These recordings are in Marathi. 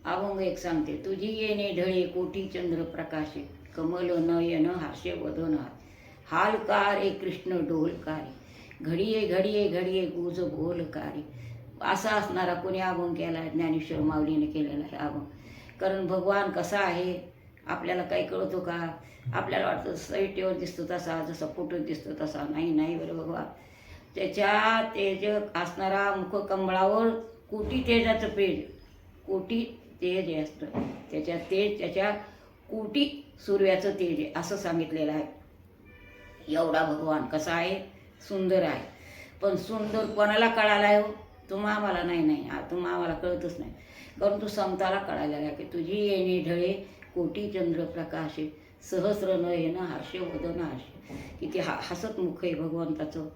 अभंग एक सांगते, तुझी येणे ढळे कोटी चंद्र प्रकाशे, कमल नयन हास्य वदन, हालकारे कृष्ण डोलकारे, घडिये घडिये घडिये गुज बोलकारे. असा असणारा कोणी अभंग केला आहे? ज्ञानेश्वर माऊलीने केलेला आहे अभंग. कारण भगवान कसा आहे आपल्याला काही कळतो का? आपल्याला वाटतं साईटीवर दिसतो तसा, जसा फोटोत दिसतो तसा. नाही नाही बरं भगवान. त्याच्या तेज असणारा मुखकमळावर कोटी तेजाचं पेज, कोटी तेज असतं त्याच्या, तेज त्याच्या कोटी सूर्याचं तेज आहे असं सांगितलेलं आहे. एवढा भगवान कसा आहे? सुंदर आहे. पण सुंदर कोणाला कळाला आहे हो? तुम्हा आम्हाला नाही. नाही तुम्हा आम्हाला कळतच नाही. कारण तू समताला कळायला आहे की तुझी येणे ढळे कोटी चंद्र प्रकाशे, सहस्र नयन हर्ष वदन हर्ष. किती हसत मुख आहे भगवंताचं.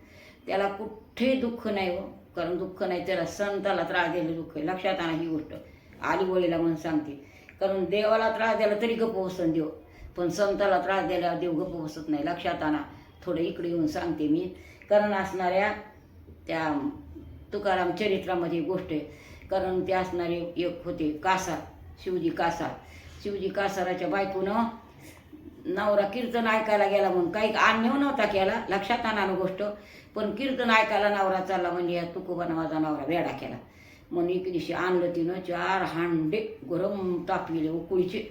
त्याला कुठे दुःख नाही हो. कारण दुःख नाही, त्याला संताला त्रास दिले दुःख आहे. लक्षात आणा ही गोष्ट. आलीवळीला म्हणून सांगते. कारण देवाला त्रास द्यायला तरी गप्प बसन देव, पण संताला त्रास द्यायला देव गप्प बसत नाही. लक्षात आणा. थोडं इकडे येऊन सांगते मी. कारण असणाऱ्या त्या तुकाराम चरित्रामध्ये गोष्ट आहे. कारण ते असणारे एक होते कासार, शिवजी कासार. शिवजी कासाराच्या बायकोनं नवरा कीर्तन ऐकायला गेला म्हणून काही अन्य नव्हता केला. लक्षात आणा ना गोष्ट. पण कीर्तन ऐकायला नवरा चालला म्हणजे या तुकोबानं माझा नवरा वेडा केला म्हणून एक दिवशी आणलं तिनं 4 हांडे गरम तापलेले उकळीचे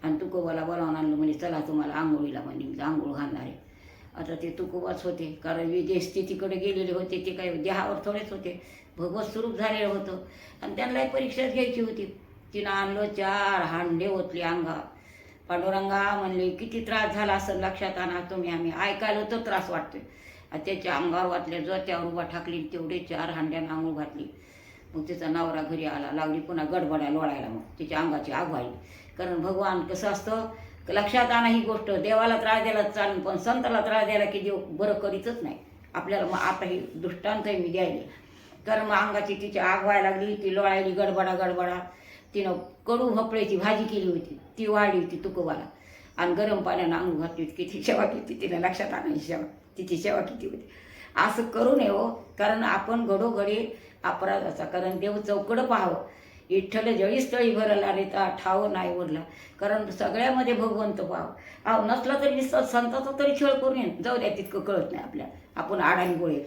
आणि तुकोबाला बोलावून आणलं. म्हणजे चला तुम्हाला आंघोळीला म्हणजे आंघोळ घालणार आहे. आता ते तुकोबाच होते, कारण विजय स्थितीकडे गेलेले होते. ते काही देहावर थोडेच होते, भगवत स्वरूप झालेलं होतं आणि त्यांनाही परीक्षाच घ्यायची होती. तिनं आणलं 4 हांडे ओतले अंगा. पांडुरंगा म्हणले किती त्रास झाला असं लक्षात आणा तुम्ही. आम्ही ऐकायला तर त्रास वाटतोय. त्याच्या अंगावर वाटल्या जोत्यावर उभा ठाकली, तेवढे 4 हांड्यानं आंघोळ घातली. मग तिचा नवरा घरी आला, लागली पुन्हा गडबड्या लोळायला. मग तिच्या अंगाची आग व्हायली. कारण भगवान कसं असतं लक्षात आणा ही गोष्ट. देवाला त्रास द्यायला चालेल, पण संताला त्रास द्यायला की देव बरं करीतच नाही आपल्याला. मग आता ही दृष्टांत मी द्यायले. कारण मग अंगाची तिची आग व्हायला लागली, ती लोळायली गडबडा. तिनं कडू भोपळ्याची भाजी केली होती, ती वाढली होती तुकोबाला आणि गरम पाण्यानं आंघोळ घातली होती. किती सेवा केली तिनं. लक्षात आणायची सेवा, तिची सेवा किती होती. असं करू नये हो. कारण आपण घडोघडी अपराधाचा, कारण देव चौकडं पाहावं. विठ्ठल जळी स्थळी भरला रे ता ठाव नाही उरला. कारण सगळ्यामध्ये भगवंत पाहावं. अहो नसला तरी संताचा तरी छळ करून येईल, जाऊ द्या तितकं कळत नाही आपल्याला, आपण आडाणी गोळे.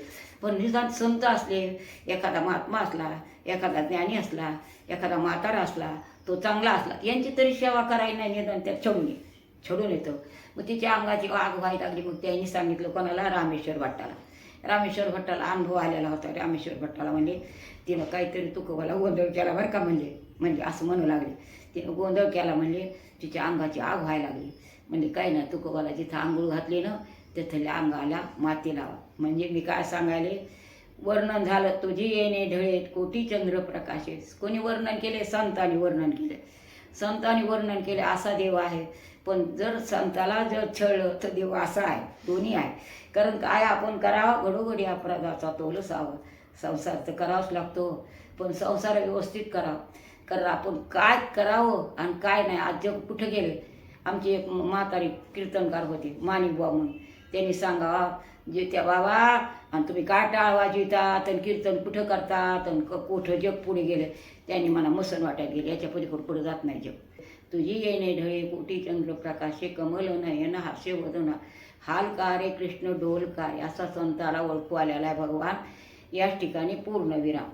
पण निदान संत असले, एखादा महात्मा असला, एखादा ज्ञानी असला, एखादा म्हातारा असला, तो चांगला असला, यांची तरी सेवा करायला नाही. निदान त्यात छडून येतं. मग तिच्या अंगाची आग व्हायला लागली. मग त्यांनी सांगितलं कोणाला? रामेश्वर भट्टाला. रामेश्वर भट्टाला अनुभव आलेला होता. रामेश्वर भट्टाला म्हणजे तिनं काहीतरी तुकोबाला गोंधळ केला बरं का. म्हणजे असं म्हणू लागले. तिनं गोंधळ केला म्हणजे तिच्या अंगाची आग व्हायला लागली. म्हणजे काही नाही, तुकोबाला जिथं आंघोळ घातली ना तिथल्या अंगाला माती लावा. म्हणजे मी काय सांगायले, वर्णन झालं तुझी येणे ढळे कोटी चंद्र प्रकाशे. कोणी वर्णन केले? संतांनी वर्णन केले. संतांनी वर्णन केले असा देव आहे. पण जर संताला जर छळलं तर देव असा आहे. दोन्ही आहे. कारण काय आपण करावं, घडोघडी अपराधाचा तोल असावं. संसार तर करावाच लागतो, पण संसार व्यवस्थित करावा. कारण आपण काय करावं आणि काय नाही. आज जग कुठं गेले. आमची एक म्हातारी कीर्तनकार होती, माणिकबुवा म्हणून. त्यांनी सांगावा जे त्या बाबा आणि तुम्ही काय टाळ वाजवितात आणि कीर्तन कुठं करतात आणि कुठं जग पुढे गेले. त्यांनी मला मसन वाटायला गेले, याच्या पलीकडे पुढे जात नाही जग. तुझी येणे ढळे कोटी चंद्र प्रकाशे, कमल नयन हास्य वदना, हालकारे कृष्ण डोलकारे. असा संताला ओळखू आलेला आहे भगवान. याच ठिकाणी पूर्ण विराम.